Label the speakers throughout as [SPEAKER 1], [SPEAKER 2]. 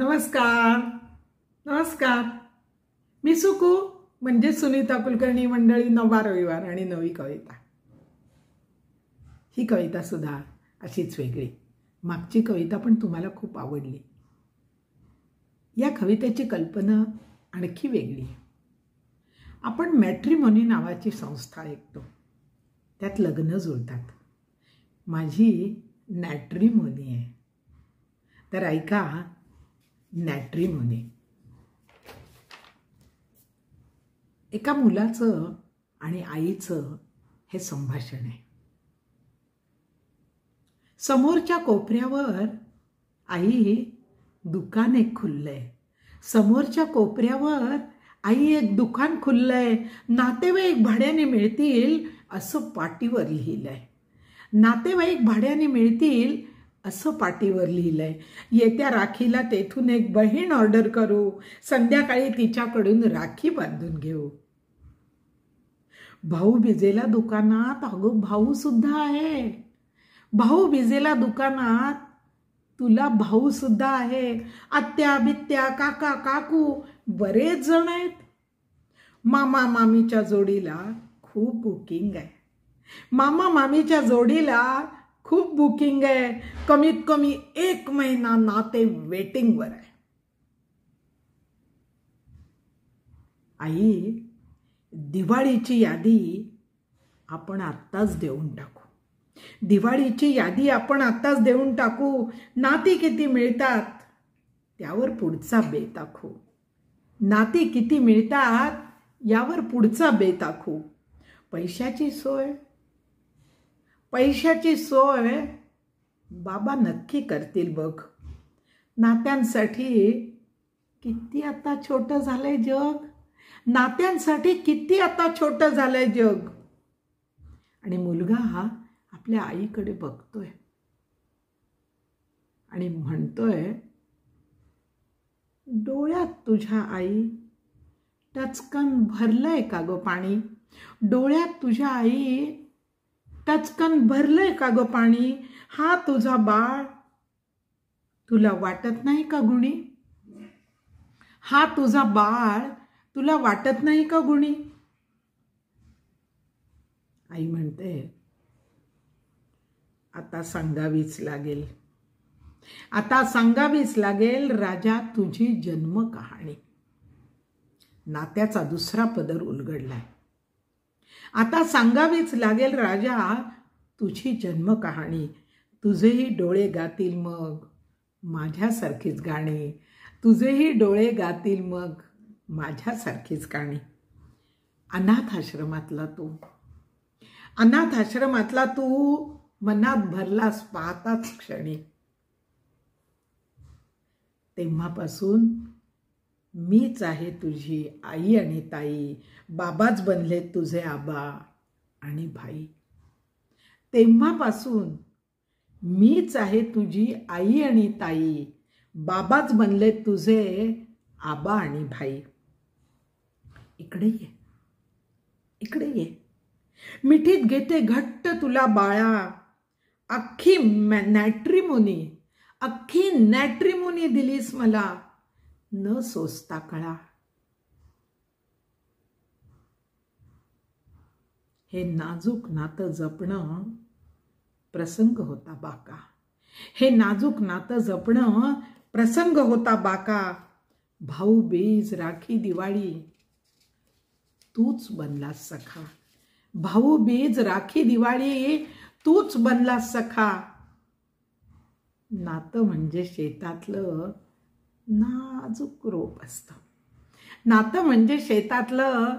[SPEAKER 1] नमस्कार नमस्कार. मी सुकू म्हणजे सुनीता कुलकर्णी मंडळी. नवा रविवार आणि नवी कविता. ही कविता सुद्धा अशीच वेगळी. मागची कविता पण तुम्हाला खूप आवडली. या कवितेची कल्पना आणखी वेगळी आहे. आपण मॅट्रिमोनी नावाची संस्था ऐकतो, त्यात लग्न जुळतात. माझी नॅट्रिमोनी आहे. तर ऐका नॅट्रिमोनी. एका मुलाचं आणि आईचं हे संभाषण आहे. समोरच्या कोपऱ्यावर आई दुकान एक खुललंय. समोरच्या कोपऱ्यावर आई एक दुकान खुललंय. नातेवाईक भाड्याने मिळतील असं पाटीवर लिहिलंय. नातेवाईक भाड्याने मिळतील असं पाटीवर लिहिलंय. येत्या राखीला तेथून एक बहीण ऑर्डर करू. संध्याकाळी तिच्याकडून राखी बांधून घेऊ. भाऊ बिजेला दुकानात अगं भाऊ सुद्धा आहे. भाऊ बिजेला दुकानात तुला भाऊ सुद्धा आहे. आत्या बित्या काका काकू बरेच जण आहेत. मामा मामीच्या जोडीला खूप बुकिंग आहे. मामा मामीच्या जोडीला खूप बुकिंग आहे. कमीत कमी 1 महिना नाते वेटिंगवर आहे. आई, दिवाळीची यादी आपण आत्ताच देऊन टाकू. दिवाळीची यादी आपण आत्ताच देऊन टाकू. नाती किती मिळतात त्यावर पुढचा बेत आखू. नाती किती मिळतात यावर पुढचा बेत आखू. पैशाची सोय बाबा नक्की करतील बघ. नात्यांसाठी किती आता छोटं झालंय जग. नात्यांसाठी किती आता छोटं झालंय जग. आणि मुलगा हा आपल्या आईकडे बघतोय आणि म्हणतोय, डोळ्यात तुझ्या आई टचकन भरलंय का गं पाणी. डोळ्यात तुझ्या आई टचकन भरलंय का गं पाणी. हा तुझा बाळ तुला वाटत नाही का गुणी. हा तुझा बाळ तुला वाटत नाही का गुणी. आई म्हणते, आता सांगावीच लागेल. आता सांगावीच लागेल राजा तुझी जन्म कहाणी. नात्याचा दुसरा पदर उलगडलाय. आता सांगावीच लागेल राजा तुझी जन्म कहाणी. तुझेही डोळे गातील मग माझ्यासारखीच गाणी. तुझेही डोळे गातील मग माझ्यासारखीच गाणी. अनाथ आश्रमातला तू मनात भरलास पाहताच क्षणी. तेव्हापासून मीच आहे तुझी आई आणि ताई. बाबाच बनले तुझे आबा आणि भाई. तेव्हापासून मीच आहे तुझी आई आणि ताई. बाबाच बनले तुझे आबा आणि भाई. इकडे ये. मिठीत घेते घट्ट तुला बाळा. अख्खी नॅट्रिमोनी दिलीस मला न सोसता कळा. हे नाजूक नातं जपणं प्रसंग होता बाका. हे नाजूक नातं जपणं प्रसंग होता बाका. भाऊ बीज राखी दिवाळी तूच बनलास सखा. भाऊ बीज राखी दिवाळी तूच बनलास सखा. नातं म्हणजे शेतातलं नाजूक रोप असतं. नातं म्हणजे शेतातलं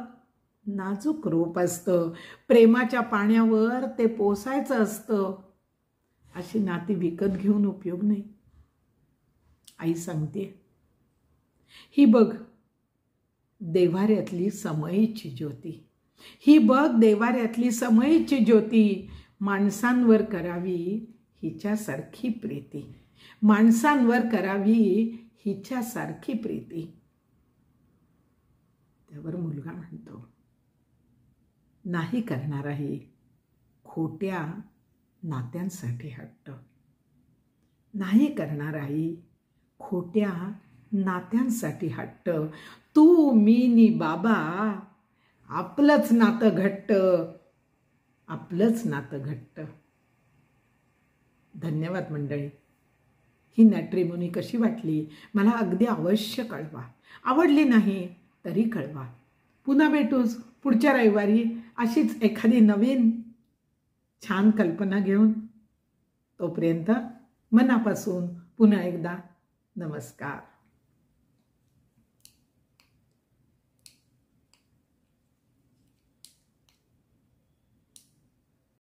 [SPEAKER 1] नाजूक रोप असतं. प्रेमाच्या पाण्यावर ते पोसायचं असतं. अशी नाती विकत घेऊन उपयोग नाही. आई सांगते, ही बघ देव्हाऱ्यातली समईची ज्योती. ही बघ देव्हाऱ्यातली समईची ज्योती. माणसांवर करावी हिच्यासारखी प्रीती. माणसांवर करावी हिच्यासारखी प्रीती. त्यावर मुलगा म्हणतो, नाही करणार आहे खोट्या नात्यांसाठी हट्ट. नाही करणार आई खोट्या नात्यांसाठी हट्ट. तू मी नी बाबा, आपलंच नातं घट्ट, आपलंच नातं घट्ट. धन्यवाद मंडळी. ही मॅट्रिमोनी कशी वाटली मला अगदी अवश्य कळवा. आवडली नाही तरी कळवा. पुन्हा भेटूच पुढच्या रविवारी अशीच एखादी नवीन छान कल्पना घेऊन. तोपर्यंत मनापासून पुन्हा एकदा नमस्कार.